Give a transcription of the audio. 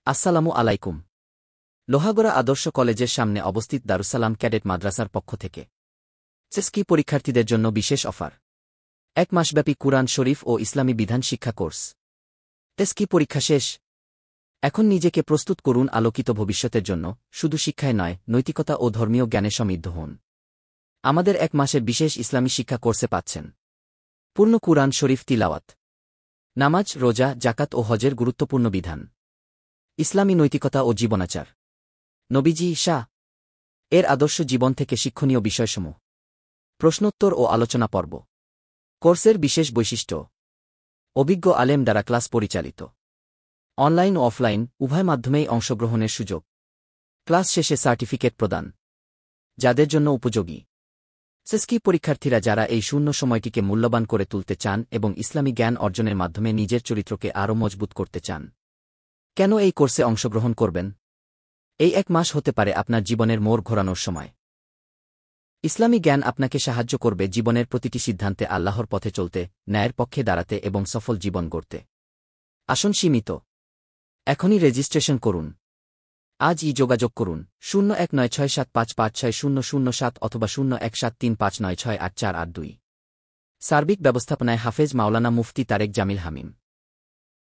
আসসালামু আলাইকুম। লোহাগড়া আদর্শ কলেজের সামনে অবস্থিত দারুসালাম ক্যাডেট মাদ্রাসার পক্ষ থেকে এসএসসি পরীক্ষার্থীদের জন্য বিশেষ অফার। 1 মাসব্যাপী কুরআন শরীফ ও ইসলামী বিধান শিক্ষা কোর্স। এসএসসি পরীক্ষা শেষ, এখন নিজেকে প্রস্তুত করুন আলোকিত ভবিষ্যতের জন্য। শুধু শিক্ষায় নয়, নৈতিকতা ও ধর্মীয় জ্ঞানে সমৃদ্ধ হন। আমাদের 1 মাসের বিশেষ ইসলামী শিক্ষা কোর্সে পাচ্ছেন পূর্ণ কুরআন শরীফ তিলাওয়াত, নামাজ, রোজা, জাকাত ও হজের গুরুত্বপূর্ণ বিধান, ইসলামী নৈতিকতা ও জীবনাচার, নবীজি শাহ এর আদর্শ জীবন থেকে শিক্ষণীয় বিষয়সমূহ, প্রশ্নোত্তর ও আলোচনা পর্ব। কোর্সের বিশেষ বৈশিষ্ট্য: অভিজ্ঞ আলেম দ্বারা ক্লাস পরিচালিত, অনলাইন ও অফলাইন উভয় মাধ্যমেই অংশগ্রহণের সুযোগ, ক্লাস শেষে সার্টিফিকেট প্রদান। যাদের জন্য উপযোগী: এসএসসি পরীক্ষার্থীরা যারা এই শূন্য সময়টিকে মূল্যবান করে তুলতে চান এবং ইসলামী জ্ঞান অর্জনের মাধ্যমে নিজের চরিত্রকে আরও মজবুত করতে চান। কেন এই কোর্সে অংশগ্রহণ করবেন? এই 1 মাস হতে পারে আপনার জীবনের মোড় ঘোরানোর সময়। ইসলামী জ্ঞান আপনাকে সাহায্য করবে জীবনের প্রতিটি সিদ্ধান্তে আল্লাহর পথে চলতে, ন্যায়ের পক্ষে দাঁড়াতে এবং সফল জীবন গড়তে। আসন সীমিত, এখনই রেজিস্ট্রেশন করুন। আজই যোগাযোগ করুন 019675560007 অথবা 017359684882। সার্বিক ব্যবস্থাপনায় হাফেজ মাওলানা মুফতি তারেক জামিল হামিম।